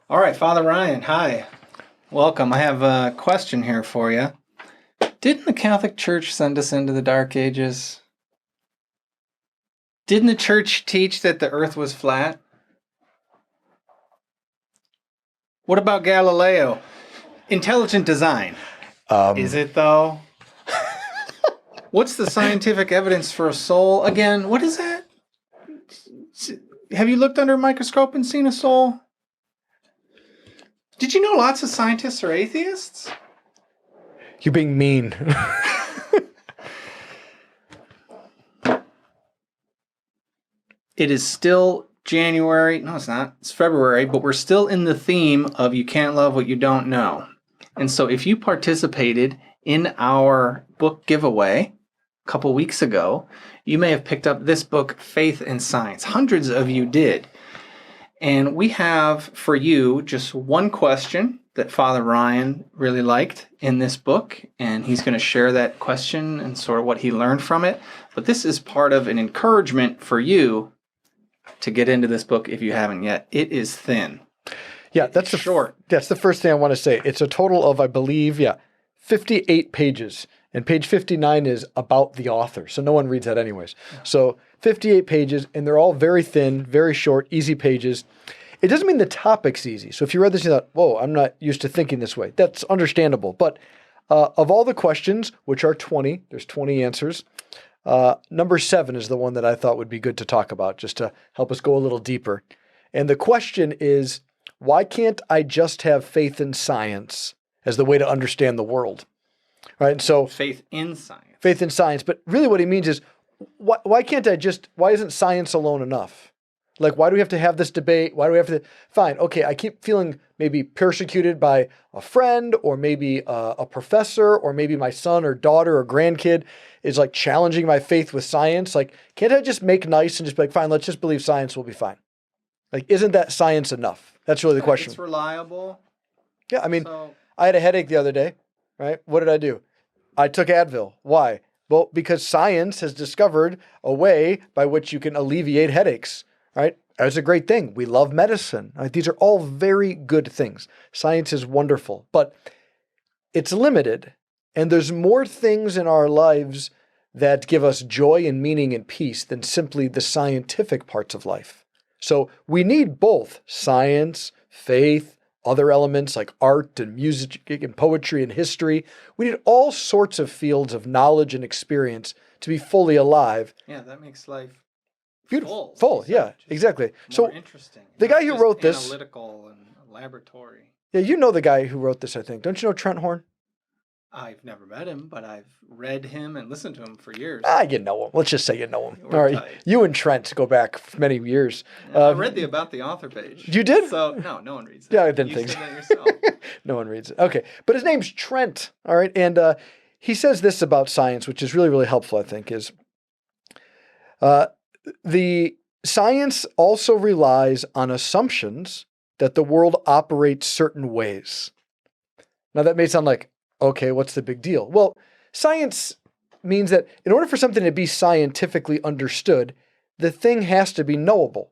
All right, Father Ryan, hi. Welcome. I have a question here for you. Didn't the Catholic Church send us into the Dark Ages? Didn't the Church teach that the earth was flat? What about Galileo? Intelligent design. Is it though? What's the scientific evidence for a soul? Again, what is that? Have you looked under a microscope and seen a soul? Did you know lots of scientists are atheists? You're being mean. It is still January. No, it's not. It's February, but we're still in the theme of you can't love what you don't know. And so if you participated in our book giveaway a couple weeks ago, you may have picked up this book, Faith and Science. Hundreds of you did. And we have for you just one question that Father Ryan really liked in this book, and he's going to share that question and sort of what he learned from it. But this is part of an encouragement for you to get into this book if you haven't yet. It is thin. Yeah, that's short. That's the first thing I want to say. It's a total of, I believe, 58 pages. And page 59 is about the author. So no one reads that anyways. So 58 pages, and they're all very thin, very short, easy pages. It doesn't mean the topic's easy. So if you read this and you thought, whoa, I'm not used to thinking this way. That's understandable. But of all the questions, which are 20, there's 20 answers, number 7 is the one that I thought would be good to talk about, just to help us go a little deeper. And the question is, why can't I just have faith in science as the way to understand the world? Right? And so Faith in science. Faith in science. But really what he means is, why isn't science alone enough? Like, why do we have to have this debate? Why do we have to, fine, okay, I keep feeling maybe persecuted by a friend or maybe a professor or maybe my son or daughter or grandkid is like challenging my faith with science. Like, can't I just make nice and just be like, fine, let's just believe science will be fine? Like, isn't that science enough? That's really the question. It's reliable. Yeah, I mean, I had a headache the other day, right? What did I do? I took Advil. Why? Well, because science has discovered a way by which you can alleviate headaches, right? That's a great thing. We love medicine. Right? These are all very good things. Science is wonderful, but it's limited. And there's more things in our lives that give us joy and meaning and peace than simply the scientific parts of life. So we need both science, faith, other elements like art and music and poetry and history. We need all sorts of fields of knowledge and experience to be fully alive. Yeah, that makes life beautiful. Full, yeah, exactly. So interesting. The guy who wrote this, analytical and laboratory. Yeah, you know the guy who wrote this, I think. Don't you know Trent Horn? I've never met him, but I've read him and listened to him for years. You know him. Let's just say you know him. All right. Tight. You and Trent go back many years. Yeah, I read the About the Author page. You did? So, no one reads it. Yeah, I didn't think so. You said that yourself. No one reads it. Okay. But his name's Trent. All right. And he says this about science, which is really, really helpful, I think, is the science also relies on assumptions that the world operates certain ways. Now, that may sound like, okay, what's the big deal? Well, science means that in order for something to be scientifically understood, the thing has to be knowable.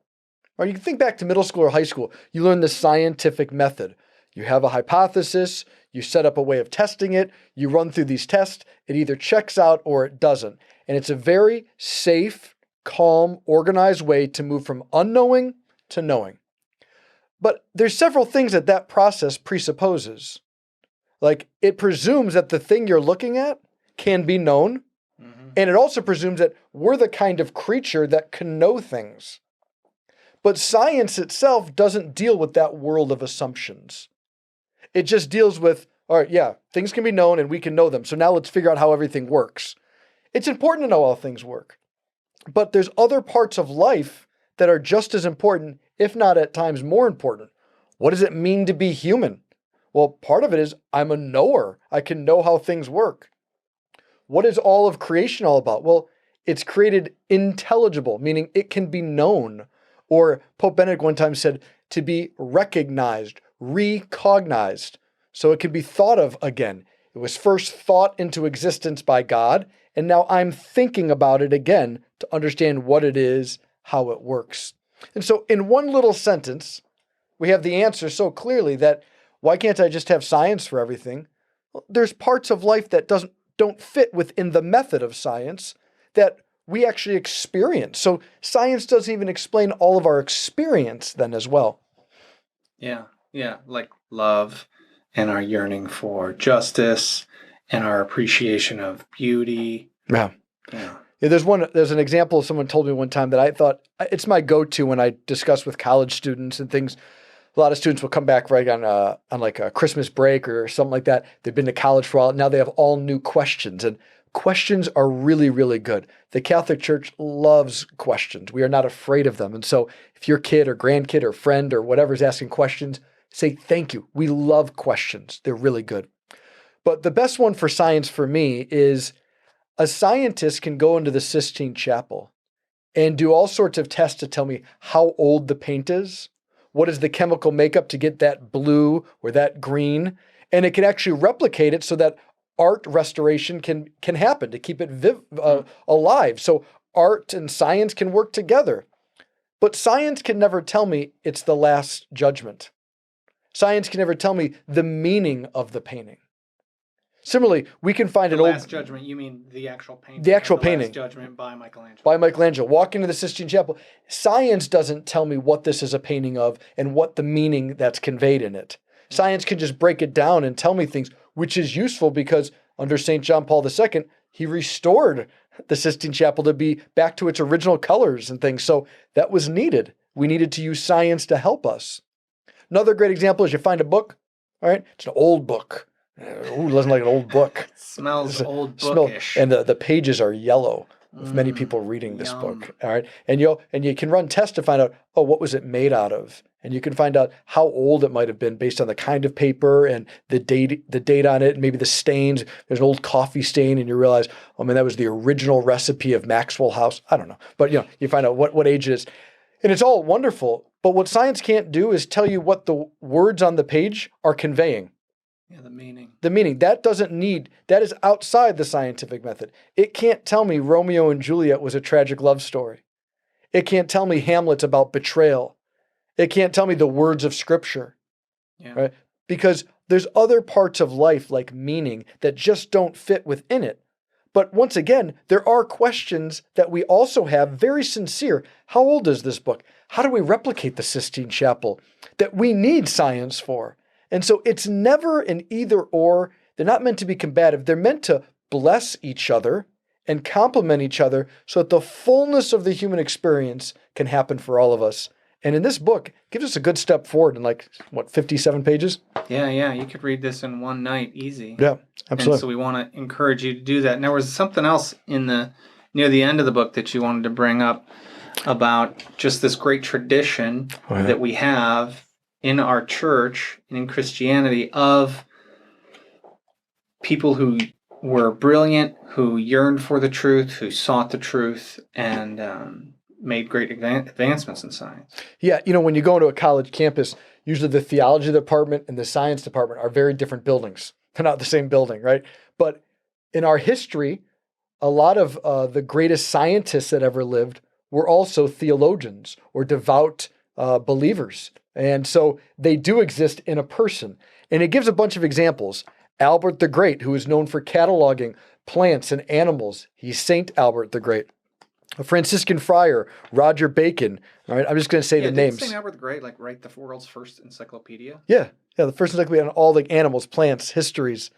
Or you can think back to middle school or high school. You learn the scientific method. You have a hypothesis, you set up a way of testing it, you run through these tests, it either checks out or it doesn't. And it's a very safe, calm, organized way to move from unknowing to knowing. But there's several things that process presupposes. Like, it presumes that the thing you're looking at can be known, and it also presumes that we're the kind of creature that can know things. But science itself doesn't deal with that world of assumptions. It just deals with, all right, yeah, things can be known and we can know them. So now let's figure out how everything works. It's important to know how things work. But there's other parts of life that are just as important, if not at times more important. What does it mean to be human? Well, part of it is I'm a knower. I can know how things work. What is all of creation all about? Well, it's created intelligible, meaning it can be known. Or Pope Benedict one time said to be recognized, recognized, so it can be thought of again. It was first thought into existence by God, and now I'm thinking about it again to understand what it is, how it works. And so in one little sentence, We have the answer so clearly that why can't I just have science for everything? Well, there's parts of life that don't fit within the method of science that we actually experience. So science doesn't even explain all of our experience then as well. Yeah, yeah, like love and our yearning for justice and our appreciation of beauty. Yeah. Yeah. Yeah, there's an example someone told me one time that I thought it's my go-to when I discuss with college students and things. A lot of students will come back right on like a Christmas break or something like that. They've been to college for a while. Now they have all new questions, and questions are really, really good. The Catholic Church loves questions. We are not afraid of them. And so if your kid or grandkid or friend or whatever is asking questions, say thank you. We love questions. They're really good. But the best one for science for me is a scientist can go into the Sistine Chapel and do all sorts of tests to tell me how old the paint is. What is the chemical makeup to get that blue or that green? And it can actually replicate it so that art restoration can happen to keep it alive. So art and science can work together. But science can never tell me it's the last judgment. Science can never tell me the meaning of the painting. Similarly, we can find The an old... Last Judgment, you mean the actual painting? The actual The painting. Last Judgment by Michelangelo. By Michelangelo. Walk into the Sistine Chapel. Science doesn't tell me what this is a painting of and what the meaning that's conveyed in it. Science can just break it down and tell me things, which is useful because under St. John Paul II, he restored the Sistine Chapel to be back to its original colors and things. So that was needed. We needed to use science to help us. Another great example is you find a book, all right? It's an old book. Who doesn't like an old book? Smells old bookish. And the pages are yellow with many people reading this yum. book. All right. And you can run tests to find out, oh, what was it made out of? And you can find out how old it might have been based on the kind of paper and the date on it, and maybe the stains. There's an old coffee stain, and you realize, oh man, that was the original recipe of Maxwell House. I don't know. But you find out what age it is. And it's all wonderful. But what science can't do is tell you what the words on the page are conveying. Yeah, the meaning. The meaning. That is outside the scientific method. It can't tell me Romeo and Juliet was a tragic love story. It can't tell me Hamlet's about betrayal. It can't tell me the words of Scripture. Yeah. Right? Because there's other parts of life like meaning that just don't fit within it. But once again, there are questions that we also have, very sincere. How old is this book? How do we replicate the Sistine Chapel? That we need science for. And so it's never an either or. They're not meant to be combative. They're meant to bless each other and complement each other so that the fullness of the human experience can happen for all of us. And in this book, it gives us a good step forward in 57 pages? Yeah. You could read this in one night, easy. Yeah, absolutely. And so we want to encourage you to do that. And there was something else near the end of the book that you wanted to bring up about just this great tradition that we have in our church and in Christianity of people who were brilliant, who yearned for the truth, who sought the truth, and made great advancements in science. Yeah, when you go into a college campus, usually the theology department and the science department are very different buildings. They're not the same building, right? But in our history, a lot of the greatest scientists that ever lived were also theologians or devout believers. And so they do exist in a person. And it gives a bunch of examples. Albert the Great, who is known for cataloging plants and animals. He's Saint Albert the Great. A Franciscan friar, Roger Bacon. All right, I'm just going to say the names. St. Albert the Great write the world's first encyclopedia? Yeah, the first encyclopedia on all the animals, plants, histories.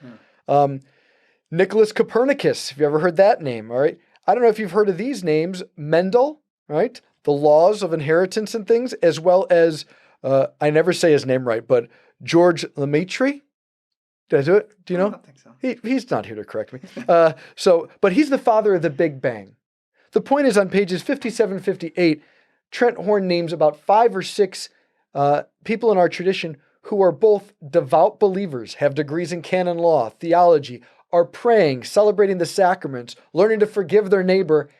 Nicholas Copernicus, have you ever heard that name? All right. I don't know if you've heard of these names. Mendel, right? The laws of inheritance and things, as well as, I never say his name right, but George Lemaitre. Did I do it? Do you know? I don't think so. He's not here to correct me. But he's the father of the Big Bang. The point is on pages 57, 58, Trent Horn names about 5 or 6 people in our tradition who are both devout believers, have degrees in canon law, theology, are praying, celebrating the sacraments, learning to forgive their neighbor,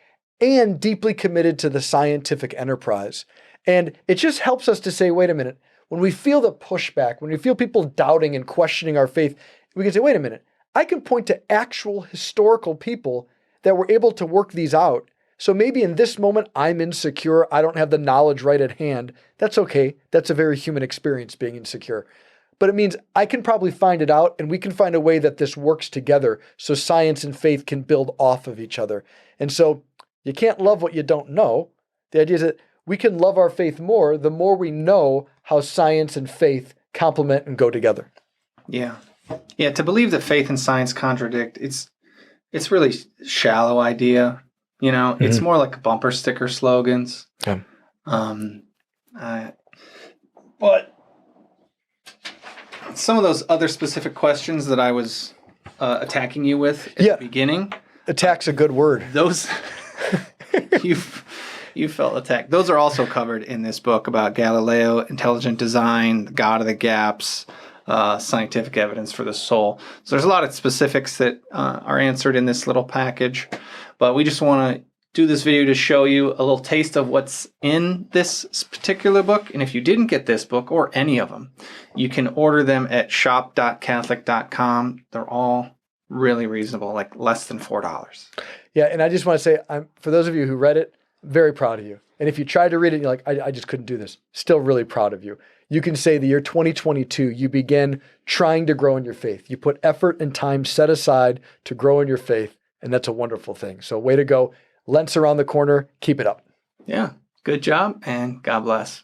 and deeply committed to the scientific enterprise. And it just helps us to say, wait a minute, when we feel the pushback, when we feel people doubting and questioning our faith, we can say, wait a minute, I can point to actual historical people that were able to work these out So maybe in this moment, I'm insecure. I don't have the knowledge right at hand. That's okay. That's a very human experience, being insecure. But it means I can probably find it out, and we can find a way that this works together so science and faith can build off of each other. And so you can't love what you don't know. The idea is that we can love our faith more the more we know how science and faith complement and go together. Yeah. Yeah, to believe that faith and science contradict, it's really shallow idea. You know, it's more like bumper sticker slogans. Yeah. But some of those other specific questions that I was attacking you with at the beginning. Attack's a good word. Those you felt attacked. Those are also covered in this book about Galileo, intelligent design, the God of the gaps, scientific evidence for the soul. So there's a lot of specifics that are answered in this little package, but we just want to do this video to show you a little taste of what's in this particular book. And if you didn't get this book or any of them, you can order them at shop.catholic.com. They're all really reasonable, like less than $4. Yeah, and I just want to say, for those of you who read it, very proud of you. And if you tried to read it and you're like, I just couldn't do this, still really proud of you. You can say the year 2022, you begin trying to grow in your faith. You put effort and time set aside to grow in your faith, and that's a wonderful thing. So way to go. Lent's around the corner. Keep it up. Yeah, good job, and God bless.